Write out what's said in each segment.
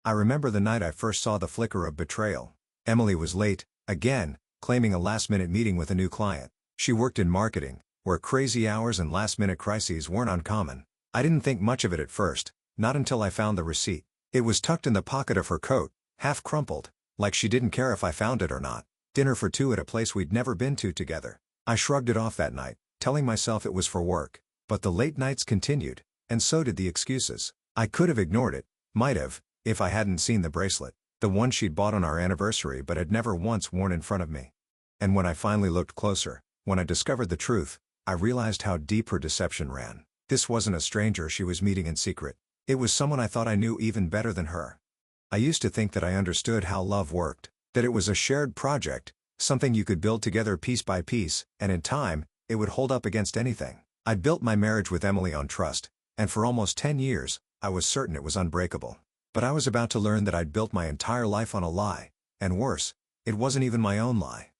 I remember the night I first saw the flicker of betrayal. Emily was late, again, claiming a last-minute meeting with a new client. She worked in marketing, where crazy hours and last-minute crises weren't uncommon. I didn't think much of it at first, not until I found the receipt. It was tucked in the pocket of her coat, half crumpled, like she didn't care if I found it or not. Dinner for two at a place we'd never been to together. I shrugged it off that night, telling myself it was for work. But the late nights continued, and so did the excuses. I could have ignored it, might have, if I hadn't seen the bracelet, the one she'd bought on our anniversary but had never once worn in front of me. And when I finally looked closer, when I discovered the truth, I realized how deep her deception ran. This wasn't a stranger she was meeting in secret. It was someone I thought I knew even better than her. I used to think that I understood how love worked, that it was a shared project, something you could build together piece by piece, and in time, it would hold up against anything. I'd built my marriage with Emily on trust, and for almost 10 years, I was certain it was unbreakable. But I was about to learn that I'd built my entire life on a lie, and worse, it wasn't even my own lie.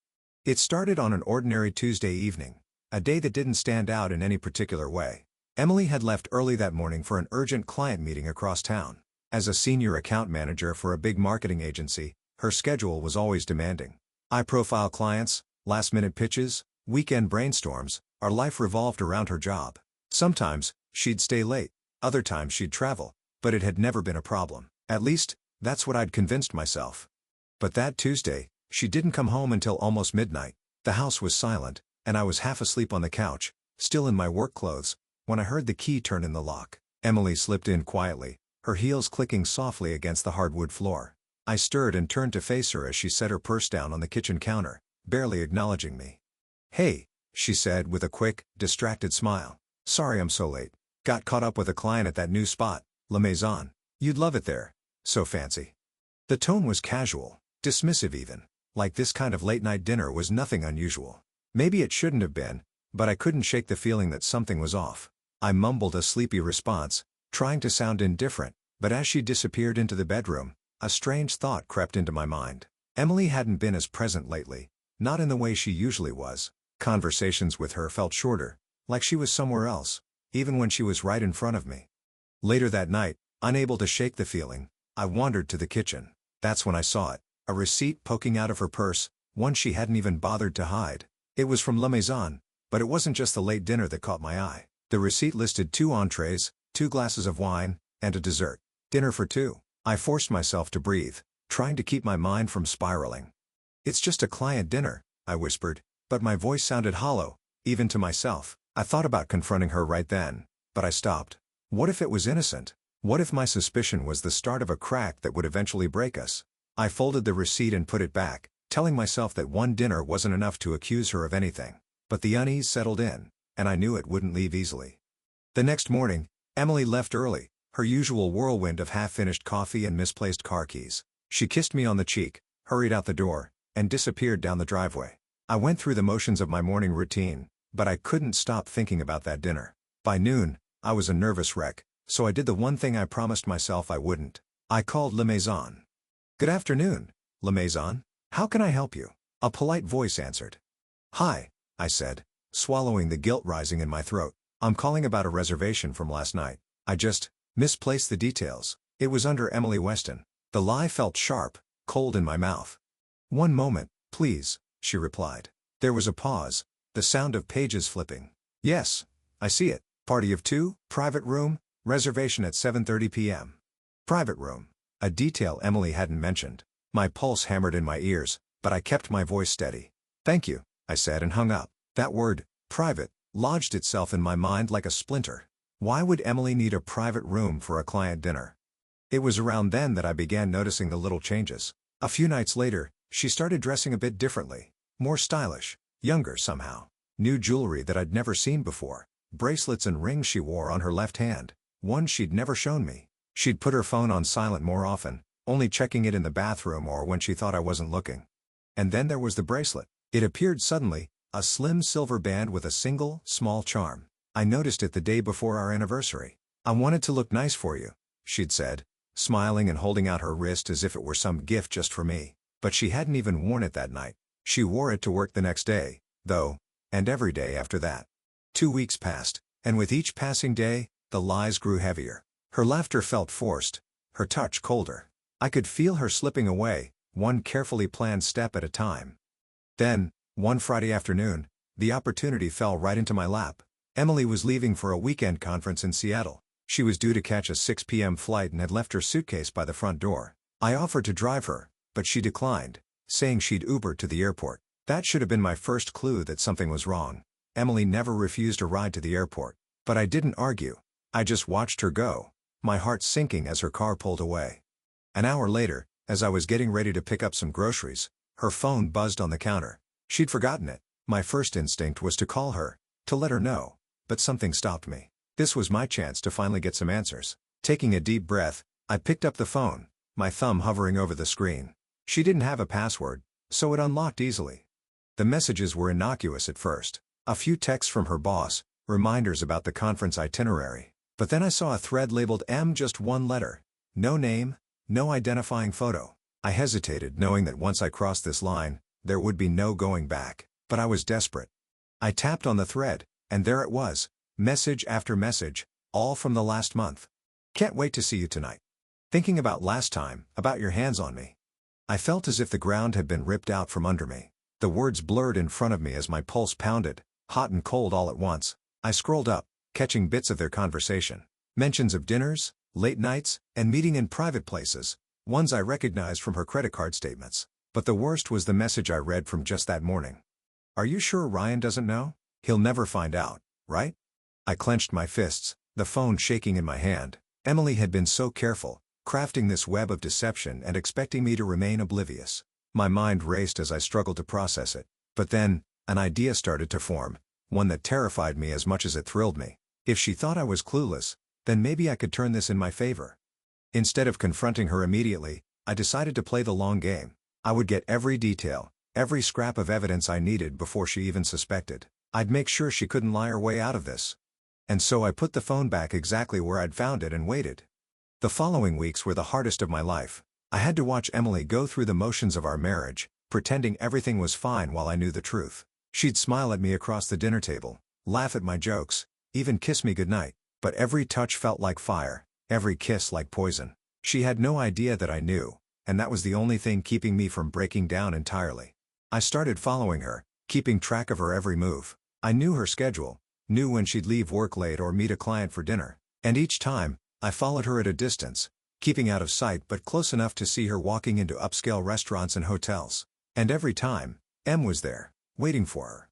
It started on an ordinary Tuesday evening, a day that didn't stand out in any particular way. Emily had left early that morning for an urgent client meeting across town. As a senior account manager for a big marketing agency, her schedule was always demanding. High-profile clients, last-minute pitches, weekend brainstorms, our life revolved around her job. Sometimes, she'd stay late, other times she'd travel, but it had never been a problem. At least, that's what I'd convinced myself. But that Tuesday, she didn't come home until almost midnight. The house was silent, and I was half asleep on the couch, still in my work clothes, when I heard the key turn in the lock. Emily slipped in quietly, her heels clicking softly against the hardwood floor. I stirred and turned to face her as she set her purse down on the kitchen counter, barely acknowledging me. "Hey," she said with a quick, distracted smile. "Sorry I'm so late. Got caught up with a client at that new spot, La Maison. You'd love it there. So fancy." The tone was casual, dismissive even, like this kind of late-night dinner was nothing unusual. Maybe it shouldn't have been, but I couldn't shake the feeling that something was off. I mumbled a sleepy response, trying to sound indifferent, but as she disappeared into the bedroom, a strange thought crept into my mind. Emily hadn't been as present lately, not in the way she usually was. Conversations with her felt shorter, like she was somewhere else, even when she was right in front of me. Later that night, unable to shake the feeling, I wandered to the kitchen. That's when I saw it, a receipt poking out of her purse, one she hadn't even bothered to hide. It was from La Maison, but it wasn't just the late dinner that caught my eye. The receipt listed 2 entrees, 2 glasses of wine, and a dessert. Dinner for 2. I forced myself to breathe, trying to keep my mind from spiraling. "It's just a client dinner," I whispered, but my voice sounded hollow, even to myself. I thought about confronting her right then, but I stopped. What if it was innocent? What if my suspicion was the start of a crack that would eventually break us? I folded the receipt and put it back, telling myself that one dinner wasn't enough to accuse her of anything. But the unease settled in, and I knew it wouldn't leave easily. The next morning, Emily left early, her usual whirlwind of half-finished coffee and misplaced car keys. She kissed me on the cheek, hurried out the door, and disappeared down the driveway. I went through the motions of my morning routine, but I couldn't stop thinking about that dinner. By noon, I was a nervous wreck, so I did the one thing I promised myself I wouldn't. I called La Maison. "Good afternoon, La Maison. How can I help you?" A polite voice answered. "Hi," I said, swallowing the guilt rising in my throat. "I'm calling about a reservation from last night. I just misplaced the details. It was under Emily Weston." The lie felt sharp, cold in my mouth. "One moment, please," she replied. There was a pause, the sound of pages flipping. "Yes, I see it. Party of 2, private room, reservation at 7:30 p.m. Private room." A detail Emily hadn't mentioned. My pulse hammered in my ears, but I kept my voice steady. "Thank you," I said and hung up. That word, private, lodged itself in my mind like a splinter. Why would Emily need a private room for a client dinner? It was around then that I began noticing the little changes. A few nights later, she started dressing a bit differently, more stylish, younger somehow. New jewelry that I'd never seen before, bracelets and rings she wore on her left hand, ones she'd never shown me. She'd put her phone on silent more often, only checking it in the bathroom or when she thought I wasn't looking. And then there was the bracelet. It appeared suddenly, a slim silver band with a single, small charm. I noticed it the day before our anniversary. "I wanted to look nice for you," she'd said, smiling and holding out her wrist as if it were some gift just for me. But she hadn't even worn it that night. She wore it to work the next day, though, and every day after that. 2 weeks passed, and with each passing day, the lies grew heavier. Her laughter felt forced, her touch colder. I could feel her slipping away, one carefully planned step at a time. Then, one Friday afternoon, the opportunity fell right into my lap. Emily was leaving for a weekend conference in Seattle. She was due to catch a 6 p.m. flight and had left her suitcase by the front door. I offered to drive her, but she declined, saying she'd Uber to the airport. That should have been my first clue that something was wrong. Emily never refused a ride to the airport. But I didn't argue. I just watched her go, my heart sinking as her car pulled away. An hour later, as I was getting ready to pick up some groceries, her phone buzzed on the counter. She'd forgotten it. My first instinct was to call her, to let her know, but something stopped me. This was my chance to finally get some answers. Taking a deep breath, I picked up the phone, my thumb hovering over the screen. She didn't have a password, so it unlocked easily. The messages were innocuous at first. A few texts from her boss, reminders about the conference itinerary. But then I saw a thread labeled M, just one letter. No name, no identifying photo. I hesitated, knowing that once I crossed this line, there would be no going back. But I was desperate. I tapped on the thread, and there it was. Message after message, all from the last month. Can't wait to see you tonight. Thinking about last time, about your hands on me. I felt as if the ground had been ripped out from under me. The words blurred in front of me as my pulse pounded, hot and cold all at once. I scrolled up, catching bits of their conversation. Mentions of dinners, late nights, and meeting in private places, ones I recognized from her credit card statements. But the worst was the message I read from just that morning. Are you sure Ryan doesn't know? He'll never find out, right? I clenched my fists, the phone shaking in my hand. Emily had been so careful, crafting this web of deception and expecting me to remain oblivious. My mind raced as I struggled to process it. But then, an idea started to form, one that terrified me as much as it thrilled me. If she thought I was clueless, then maybe I could turn this in my favor. Instead of confronting her immediately, I decided to play the long game. I would get every detail, every scrap of evidence I needed before she even suspected. I'd make sure she couldn't lie her way out of this. And so I put the phone back exactly where I'd found it and waited. The following weeks were the hardest of my life. I had to watch Emily go through the motions of our marriage, pretending everything was fine while I knew the truth. She'd smile at me across the dinner table, laugh at my jokes, even kiss me goodnight. But every touch felt like fire, every kiss like poison. She had no idea that I knew, and that was the only thing keeping me from breaking down entirely. I started following her, keeping track of her every move. I knew her schedule, knew when she'd leave work late or meet a client for dinner. And each time, I followed her at a distance, keeping out of sight but close enough to see her walking into upscale restaurants and hotels. And every time, M was there, waiting for her.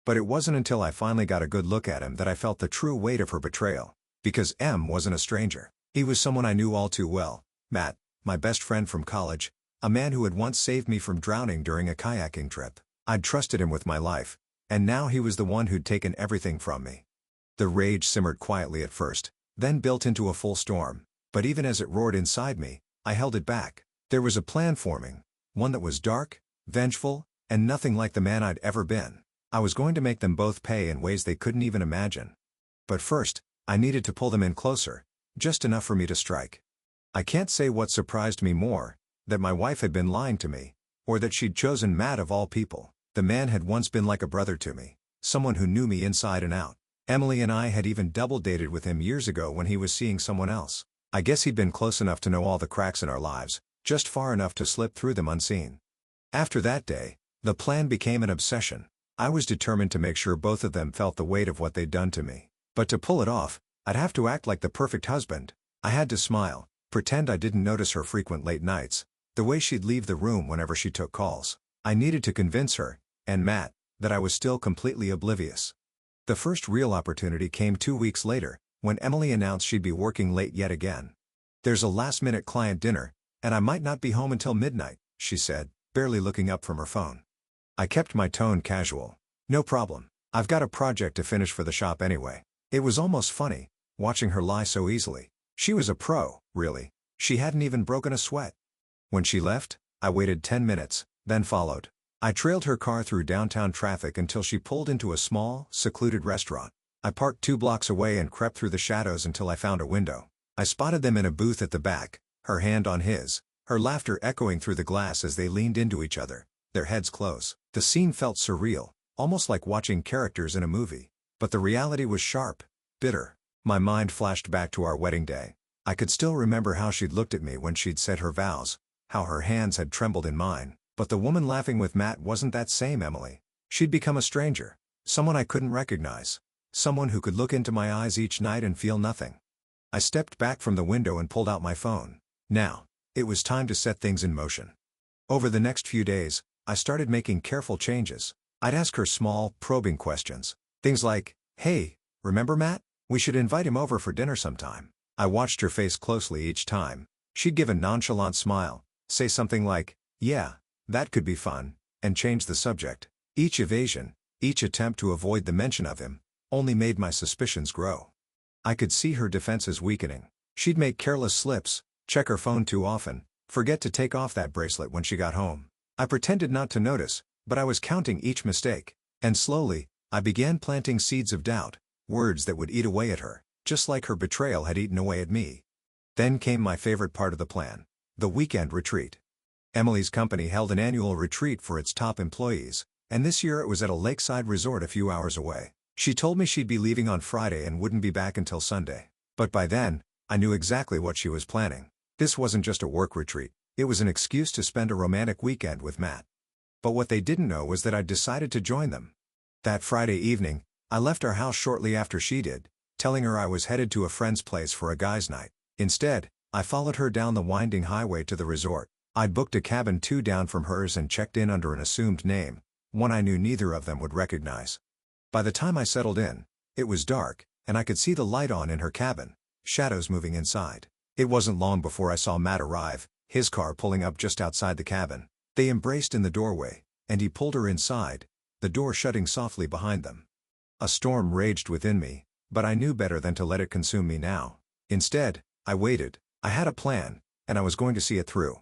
But it wasn't until I finally got a good look at him that I felt the true weight of her betrayal. Because M wasn't a stranger. He was someone I knew all too well. Matt, my best friend from college, a man who had once saved me from drowning during a kayaking trip. I'd trusted him with my life, and now he was the one who'd taken everything from me. The rage simmered quietly at first, then built into a full storm. But even as it roared inside me, I held it back. There was a plan forming, one that was dark, vengeful, and nothing like the man I'd ever been. I was going to make them both pay in ways they couldn't even imagine. But first, I needed to pull them in closer, just enough for me to strike. I can't say what surprised me more, that my wife had been lying to me, or that she'd chosen Matt of all people. The man had once been like a brother to me, someone who knew me inside and out. Emily and I had even double dated with him years ago when he was seeing someone else. I guess he'd been close enough to know all the cracks in our lives, just far enough to slip through them unseen. After that day, the plan became an obsession. I was determined to make sure both of them felt the weight of what they'd done to me. But to pull it off, I'd have to act like the perfect husband. I had to smile, pretend I didn't notice her frequent late nights, the way she'd leave the room whenever she took calls. I needed to convince her, and Matt, that I was still completely oblivious. The first real opportunity came 2 weeks later, when Emily announced she'd be working late yet again. "There's a last-minute client dinner, and I might not be home until midnight," she said, barely looking up from her phone. I kept my tone casual. "No problem. I've got a project to finish for the shop anyway." It was almost funny, watching her lie so easily. She was a pro, really. She hadn't even broken a sweat. When she left, I waited 10 minutes, then followed. I trailed her car through downtown traffic until she pulled into a small, secluded restaurant. I parked 2 blocks away and crept through the shadows until I found a window. I spotted them in a booth at the back, her hand on his, her laughter echoing through the glass as they leaned into each other, their heads close. The scene felt surreal, almost like watching characters in a movie. But the reality was sharp, bitter. My mind flashed back to our wedding day. I could still remember how she'd looked at me when she'd said her vows, how her hands had trembled in mine. But the woman laughing with Matt wasn't that same Emily. She'd become a stranger. Someone I couldn't recognize. Someone who could look into my eyes each night and feel nothing. I stepped back from the window and pulled out my phone. Now, it was time to set things in motion. Over the next few days, I started making careful changes. I'd ask her small, probing questions. Things like, "Hey, remember Matt? We should invite him over for dinner sometime." I watched her face closely each time. She'd give a nonchalant smile, say something like, "Yeah, that could be fun," and change the subject. Each evasion, each attempt to avoid the mention of him, only made my suspicions grow. I could see her defenses weakening. She'd make careless slips, check her phone too often, forget to take off that bracelet when she got home. I pretended not to notice, but I was counting each mistake. And slowly, I began planting seeds of doubt, words that would eat away at her, just like her betrayal had eaten away at me. Then came my favorite part of the plan: the weekend retreat. Emily's company held an annual retreat for its top employees, and this year it was at a lakeside resort a few hours away. She told me she'd be leaving on Friday and wouldn't be back until Sunday. But by then, I knew exactly what she was planning. This wasn't just a work retreat, it was an excuse to spend a romantic weekend with Matt. But what they didn't know was that I'd decided to join them. That Friday evening, I left our house shortly after she did, telling her I was headed to a friend's place for a guys' night. Instead, I followed her down the winding highway to the resort. I'd booked a cabin 2 down from hers and checked in under an assumed name, one I knew neither of them would recognize. By the time I settled in, it was dark, and I could see the light on in her cabin, shadows moving inside. It wasn't long before I saw Matt arrive, his car pulling up just outside the cabin. They embraced in the doorway, and he pulled her inside, the door shutting softly behind them. A storm raged within me, but I knew better than to let it consume me now. Instead, I waited. I had a plan, and I was going to see it through.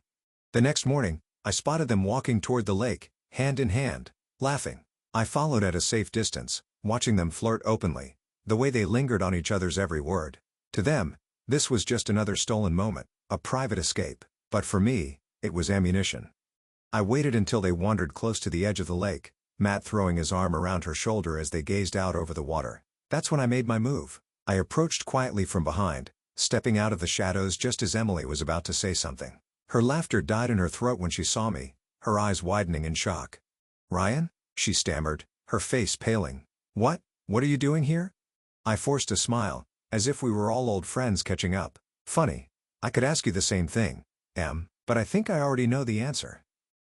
The next morning, I spotted them walking toward the lake, hand in hand, laughing. I followed at a safe distance, watching them flirt openly, the way they lingered on each other's every word. To them, this was just another stolen moment, a private escape. But for me, it was ammunition. I waited until they wandered close to the edge of the lake, Matt throwing his arm around her shoulder as they gazed out over the water. That's when I made my move. I approached quietly from behind, stepping out of the shadows just as Emily was about to say something. Her laughter died in her throat when she saw me, her eyes widening in shock. "Ryan?" she stammered, her face paling. What are you doing here?" I forced a smile, as if we were all old friends catching up. "Funny. I could ask you the same thing, Em, but I think I already know the answer."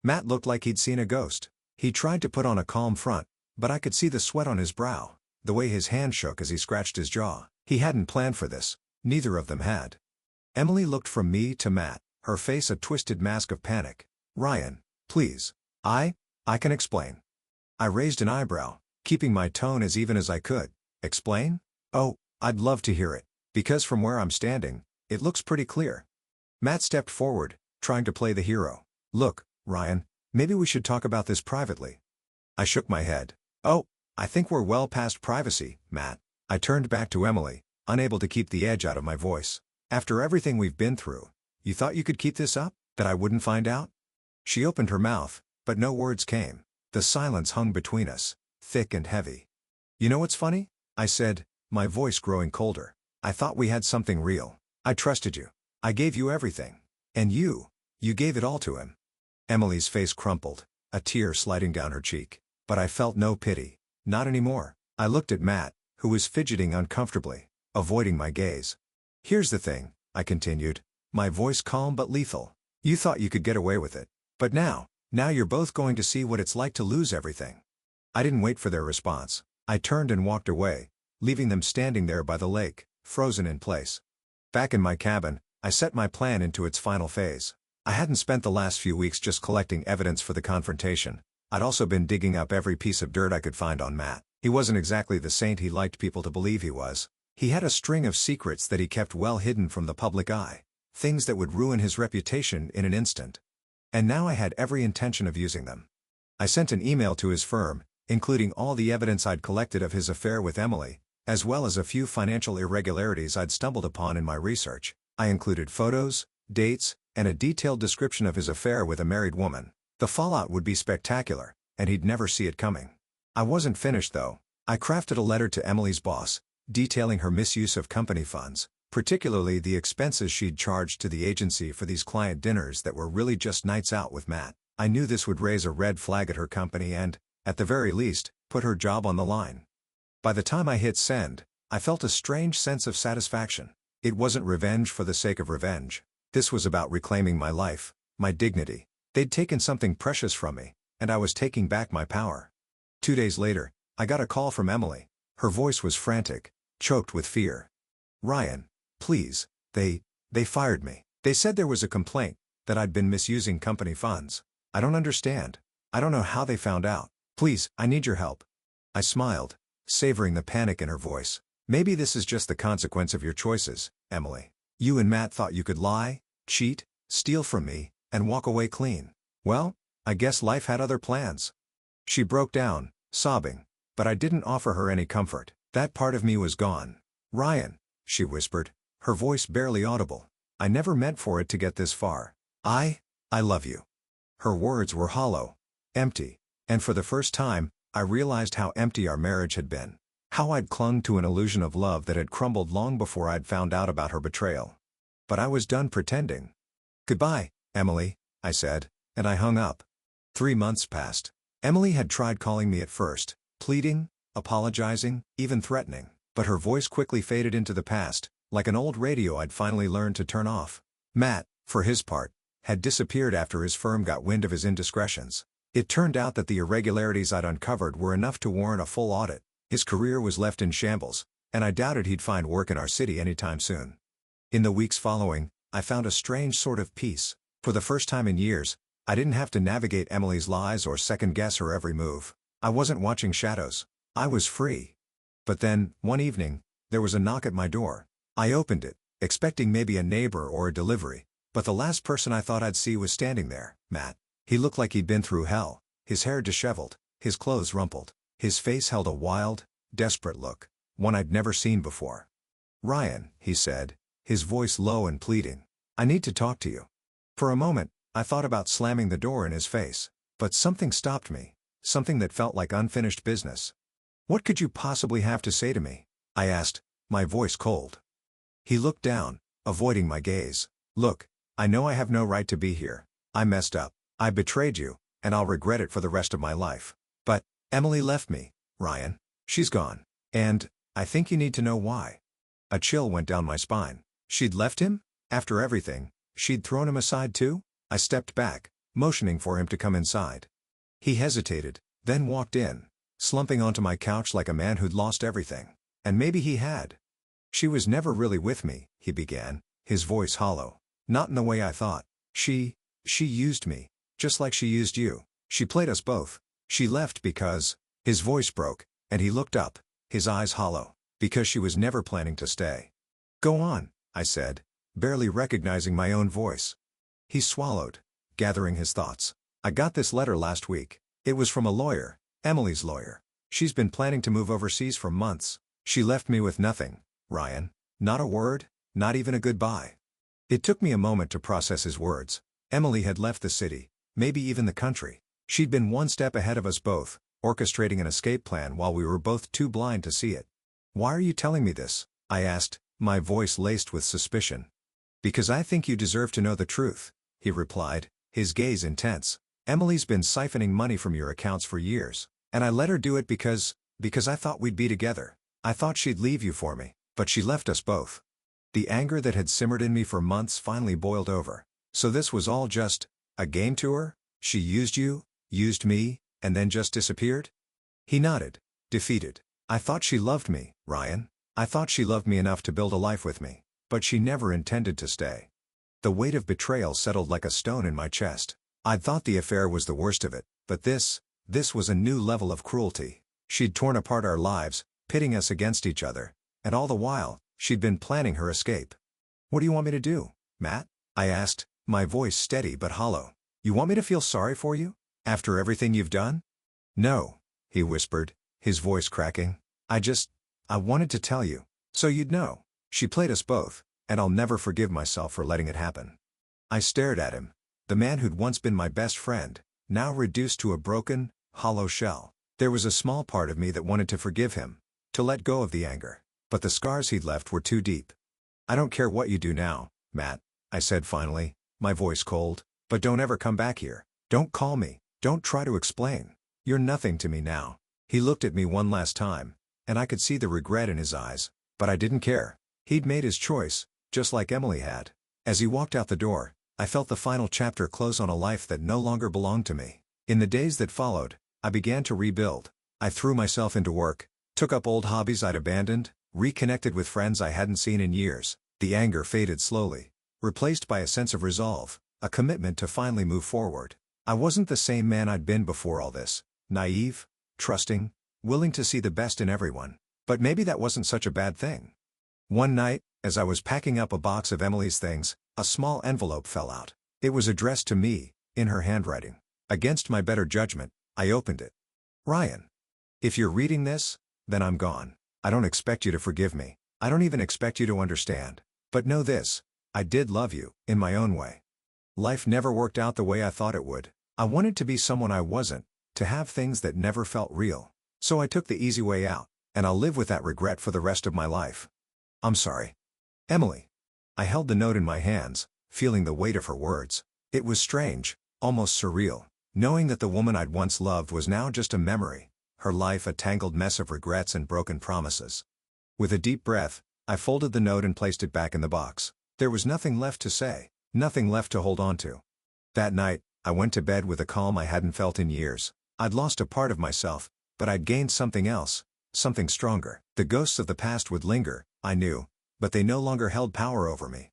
Matt looked like he'd seen a ghost. He tried to put on a calm front, but I could see the sweat on his brow, the way his hand shook as he scratched his jaw. He hadn't planned for this. Neither of them had. Emily looked from me to Matt, her face a twisted mask of panic. "Ryan, please. I can explain." I raised an eyebrow, keeping my tone as even as I could. "Explain? Oh, I'd love to hear it, because from where I'm standing, it looks pretty clear." Matt stepped forward, trying to play the hero. "Look, Ryan, maybe we should talk about this privately." I shook my head. "Oh, I think we're well past privacy, Matt." I turned back to Emily, unable to keep the edge out of my voice. "After everything we've been through, you thought you could keep this up? That I wouldn't find out?" She opened her mouth, but no words came. The silence hung between us, thick and heavy. "You know what's funny?" I said, my voice growing colder. "I thought we had something real. I trusted you. I gave you everything. And you gave it all to him." Emily's face crumpled, a tear sliding down her cheek. But I felt no pity. Not anymore. I looked at Matt, who was fidgeting uncomfortably, avoiding my gaze. "Here's the thing," I continued, my voice calm but lethal. "You thought you could get away with it. But now you're both going to see what it's like to lose everything." I didn't wait for their response. I turned and walked away, leaving them standing there by the lake, frozen in place. Back in my cabin, I set my plan into its final phase. I hadn't spent the last few weeks just collecting evidence for the confrontation. I'd also been digging up every piece of dirt I could find on Matt. He wasn't exactly the saint he liked people to believe he was. He had a string of secrets that he kept well hidden from the public eye, things that would ruin his reputation in an instant. And now I had every intention of using them. I sent an email to his firm, including all the evidence I'd collected of his affair with Emily, as well as a few financial irregularities I'd stumbled upon in my research. I included photos, dates, and a detailed description of his affair with a married woman. The fallout would be spectacular, and he'd never see it coming. I wasn't finished though. I crafted a letter to Emily's boss, detailing her misuse of company funds, particularly the expenses she'd charged to the agency for these client dinners that were really just nights out with Matt. I knew this would raise a red flag at her company and, at the very least, put her job on the line. By the time I hit send, I felt a strange sense of satisfaction. It wasn't revenge for the sake of revenge. This was about reclaiming my life, my dignity. They'd taken something precious from me, and I was taking back my power. 2 days later, I got a call from Emily. Her voice was frantic, choked with fear. "Ryan, please, they fired me. They said there was a complaint, that I'd been misusing company funds. I don't understand. I don't know how they found out. Please, I need your help." I smiled, savoring the panic in her voice. "Maybe this is just the consequence of your choices, Emily. You and Matt thought you could lie, cheat, steal from me, and walk away clean. Well, I guess life had other plans." She broke down, sobbing, but I didn't offer her any comfort. That part of me was gone. "Ryan," she whispered, her voice barely audible. "I never meant for it to get this far. I love you." Her words were hollow, empty, and for the first time, I realized how empty our marriage had been. How I'd clung to an illusion of love that had crumbled long before I'd found out about her betrayal. But I was done pretending. "Goodbye, Emily," I said, and I hung up. 3 months passed. Emily had tried calling me at first, pleading, apologizing, even threatening, but her voice quickly faded into the past, like an old radio I'd finally learned to turn off. Matt, for his part, had disappeared after his firm got wind of his indiscretions. It turned out that the irregularities I'd uncovered were enough to warrant a full audit. His career was left in shambles, and I doubted he'd find work in our city anytime soon. In the weeks following, I found a strange sort of peace. For the first time in years, I didn't have to navigate Emily's lies or second-guess her every move. I wasn't watching shadows. I was free. But then, one evening, there was a knock at my door. I opened it, expecting maybe a neighbor or a delivery, but the last person I thought I'd see was standing there, Matt. He looked like he'd been through hell, his hair disheveled, his clothes rumpled. His face held a wild, desperate look, one I'd never seen before. "Ryan," he said, his voice low and pleading, "I need to talk to you." For a moment, I thought about slamming the door in his face, but something stopped me, something that felt like unfinished business. "What could you possibly have to say to me?" I asked, my voice cold. He looked down, avoiding my gaze. "Look, I know I have no right to be here. I messed up. I betrayed you, and I'll regret it for the rest of my life. But Emily left me, Ryan. She's gone. And I think you need to know why." A chill went down my spine. She'd left him? After everything, she'd thrown him aside too? I stepped back, motioning for him to come inside. He hesitated, then walked in, slumping onto my couch like a man who'd lost everything. And maybe he had. "She was never really with me," he began, his voice hollow. "Not in the way I thought. She used me, just like she used you. She played us both. She left because..." His voice broke, and he looked up, his eyes hollow. "Because she was never planning to stay." "Go on," I said, barely recognizing my own voice. He swallowed, gathering his thoughts. "I got this letter last week. It was from a lawyer, Emily's lawyer. She's been planning to move overseas for months. She left me with nothing, Ryan. Not a word, not even a goodbye." It took me a moment to process his words. Emily had left the city, maybe even the country. She'd been one step ahead of us both, orchestrating an escape plan while we were both too blind to see it. "Why are you telling me this?" I asked, my voice laced with suspicion. "Because I think you deserve to know the truth," he replied, his gaze intense. "Emily's been siphoning money from your accounts for years, and I let her do it because I thought we'd be together. I thought she'd leave you for me, but she left us both." The anger that had simmered in me for months finally boiled over. So this was all just a game to her? She used you, used me, and then just disappeared? He nodded, defeated. "I thought she loved me, Ryan. I thought she loved me enough to build a life with me, but she never intended to stay." The weight of betrayal settled like a stone in my chest. I'd thought the affair was the worst of it, but this was a new level of cruelty. She'd torn apart our lives, pitting us against each other, and all the while, she'd been planning her escape. "What do you want me to do, Matt?" I asked, my voice steady but hollow. "You want me to feel sorry for you? After everything you've done?" "No," he whispered, his voice cracking. I wanted to tell you, so you'd know. She played us both, and I'll never forgive myself for letting it happen." I stared at him, the man who'd once been my best friend, now reduced to a broken, hollow shell. There was a small part of me that wanted to forgive him, to let go of the anger, but the scars he'd left were too deep. I don't care what you do now, Matt, I said finally, my voice cold, but don't ever come back here. Don't call me, don't try to explain. You're nothing to me now. He looked at me one last time, and I could see the regret in his eyes, but I didn't care. He'd made his choice, just like Emily had. As he walked out the door, I felt the final chapter close on a life that no longer belonged to me. In the days that followed, I began to rebuild. I threw myself into work, took up old hobbies I'd abandoned, reconnected with friends I hadn't seen in years. The anger faded slowly, replaced by a sense of resolve, a commitment to finally move forward. I wasn't the same man I'd been before all this, naive, trusting, willing to see the best in everyone. But maybe that wasn't such a bad thing. One night, as I was packing up a box of Emily's things, a small envelope fell out. It was addressed to me, in her handwriting. Against my better judgment, I opened it. Ryan. If you're reading this, then I'm gone. I don't expect you to forgive me. I don't even expect you to understand. But know this, I did love you, in my own way. Life never worked out the way I thought it would. I wanted to be someone I wasn't, to have things that never felt real. So I took the easy way out, and I'll live with that regret for the rest of my life. I'm sorry. Emily. I held the note in my hands, feeling the weight of her words. It was strange, almost surreal, knowing that the woman I'd once loved was now just a memory, her life a tangled mess of regrets and broken promises. With a deep breath, I folded the note and placed it back in the box. There was nothing left to say, nothing left to hold on to. That night, I went to bed with a calm I hadn't felt in years. I'd lost a part of myself, but I'd gained something else, something stronger. The ghosts of the past would linger, I knew, but they no longer held power over me.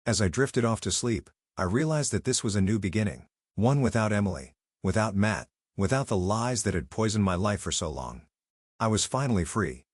As I drifted off to sleep, I realized that this was a new beginning. One without Emily, without Matt, without the lies that had poisoned my life for so long. I was finally free,